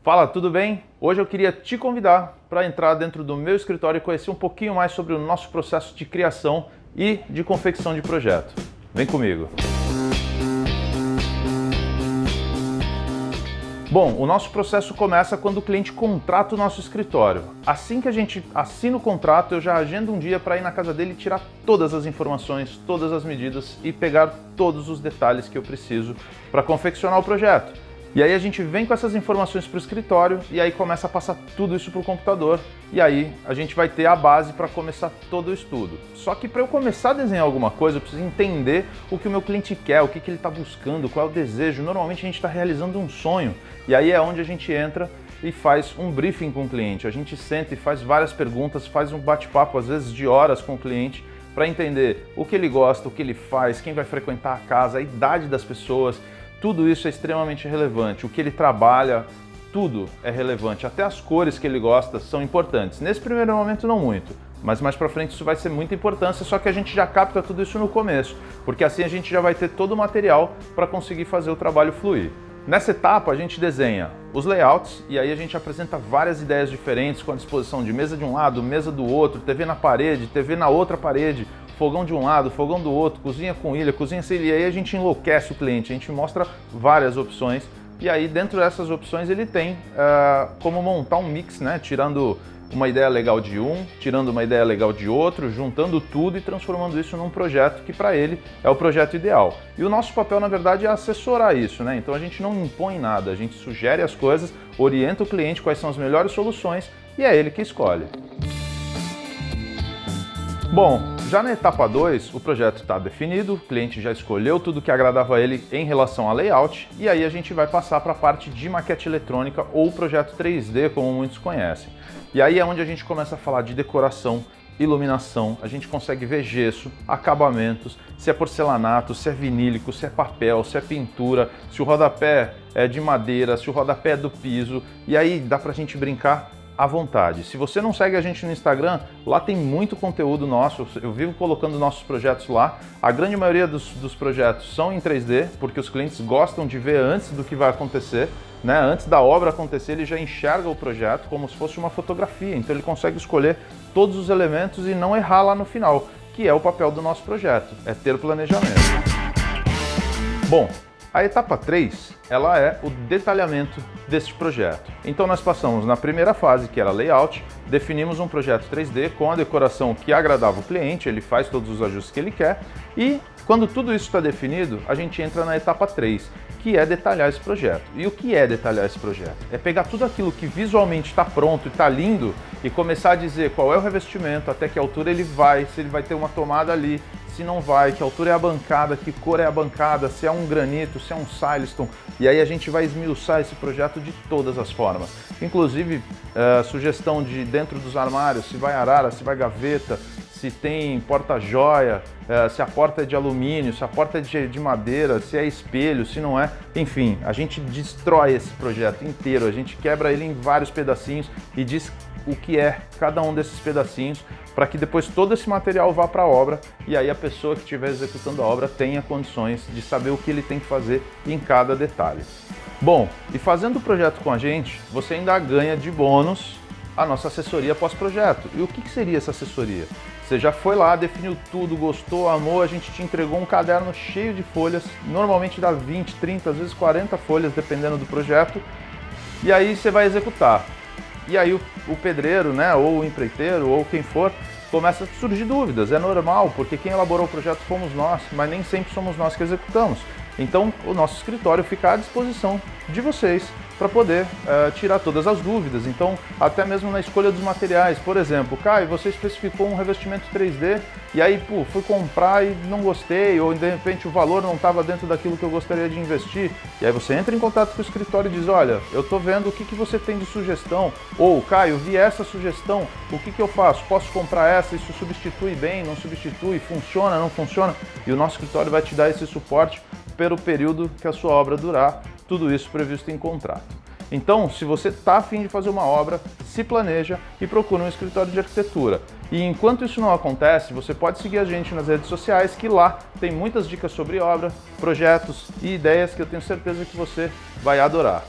Fala, tudo bem? Hoje eu queria te convidar para entrar dentro do meu escritório e conhecer um pouquinho mais sobre o nosso processo de criação e de confecção de projeto. Vem comigo! Bom, o nosso processo começa quando o cliente contrata o nosso escritório. Assim que a gente assina o contrato, eu já agendo um dia para ir na casa dele e tirar todas as informações, todas as medidas e pegar todos os detalhes que eu preciso para confeccionar o projeto. E aí a gente vem com essas informações para o escritório e aí começa a passar tudo isso para o computador e aí a gente vai ter a base para começar todo o estudo. Só que para eu começar a desenhar alguma coisa, eu preciso entender o que o meu cliente quer, o que ele está buscando, qual é o desejo. Normalmente a gente está realizando um sonho e aí é onde a gente entra e faz um briefing com o cliente. A gente senta e faz várias perguntas, faz um bate-papo às vezes de horas com o cliente para entender o que ele gosta, o que ele faz, quem vai frequentar a casa, a idade das pessoas. Tudo isso é extremamente relevante, o que ele trabalha, tudo é relevante, até as cores que ele gosta são importantes. Nesse primeiro momento não muito, mas mais para frente isso vai ser muita importância, só que a gente já capta tudo isso no começo, porque assim a gente já vai ter todo o material para conseguir fazer o trabalho fluir. Nessa etapa a gente desenha os layouts e aí a gente apresenta várias ideias diferentes com a disposição de mesa de um lado, mesa do outro, TV na parede, TV na outra parede, fogão de um lado, fogão do outro, cozinha com ilha, cozinha sem ilha, e aí a gente enlouquece o cliente, a gente mostra várias opções e aí dentro dessas opções ele tem como montar um mix, né? Tirando uma ideia legal de um, tirando uma ideia legal de outro, juntando tudo e transformando isso num projeto que para ele é o projeto ideal. E o nosso papel na verdade é assessorar isso, né? Então a gente não impõe nada, a gente sugere as coisas, orienta o cliente quais são as melhores soluções e é ele que escolhe. Bom, já na etapa 2, o projeto está definido, o cliente já escolheu tudo que agradava a ele em relação a layout, e aí a gente vai passar para a parte de maquete eletrônica ou projeto 3D, como muitos conhecem. E aí é onde a gente começa a falar de decoração, iluminação, a gente consegue ver gesso, acabamentos, se é porcelanato, se é vinílico, se é papel, se é pintura, se o rodapé é de madeira, se o rodapé é do piso, e aí dá pra gente brincar à vontade. Se você não segue a gente no Instagram, lá tem muito conteúdo nosso, eu vivo colocando nossos projetos lá. A grande maioria dos projetos são em 3D, porque os clientes gostam de ver antes do que vai acontecer, né? Antes da obra acontecer, ele já enxerga o projeto como se fosse uma fotografia, então ele consegue escolher todos os elementos e não errar lá no final, que é o papel do nosso projeto, é ter planejamento. Bom, a etapa 3, ela é o detalhamento deste projeto. Então nós passamos na primeira fase, que era layout, definimos um projeto 3D com a decoração que agradava o cliente, ele faz todos os ajustes que ele quer e quando tudo isso está definido, a gente entra na etapa 3, que é detalhar esse projeto. E o que é detalhar esse projeto? É pegar tudo aquilo que visualmente está pronto e está lindo e começar a dizer qual é o revestimento, até que altura ele vai, se ele vai ter uma tomada ali, se não vai, que altura é a bancada, que cor é a bancada, se é um granito, se é um silestone. E aí a gente vai esmiuçar esse projeto de todas as formas. Inclusive, sugestão de dentro dos armários, se vai arara, se vai gaveta, se tem porta-joia, se a porta é de alumínio, se a porta é de madeira, se é espelho, se não é. Enfim, a gente destrói esse projeto inteiro, a gente quebra ele em vários pedacinhos e diz o que é cada um desses pedacinhos para que depois todo esse material vá para a obra e aí a pessoa que estiver executando a obra tenha condições de saber o que ele tem que fazer em cada detalhe. Bom, e fazendo o projeto com a gente, você ainda ganha de bônus a nossa assessoria pós-projeto. E o que seria essa assessoria? Você já foi lá, definiu tudo, gostou, amou, a gente te entregou um caderno cheio de folhas, normalmente dá 20, 30, às vezes 40 folhas, dependendo do projeto, e aí você vai executar. E aí o pedreiro, né, ou o empreiteiro, ou quem for, começa a surgir dúvidas, é normal, porque quem elaborou o projeto fomos nós, mas nem sempre somos nós que executamos. Então o nosso escritório fica à disposição de vocês para poder tirar todas as dúvidas. Então, até mesmo na escolha dos materiais, por exemplo, Caio, você especificou um revestimento 3D e aí, fui comprar e não gostei, ou de repente o valor não estava dentro daquilo que eu gostaria de investir. E aí você entra em contato com o escritório e diz, olha, eu estou vendo o que você tem de sugestão, ou Caio, vi essa sugestão, o que eu faço? Posso comprar essa? Isso substitui bem, não substitui, funciona, não funciona? E o nosso escritório vai te dar esse suporte pelo período que a sua obra durar, tudo isso previsto em contrato. Então, se você está a fim de fazer uma obra, se planeja e procura um escritório de arquitetura. E enquanto isso não acontece, você pode seguir a gente nas redes sociais, que lá tem muitas dicas sobre obra, projetos e ideias que eu tenho certeza que você vai adorar.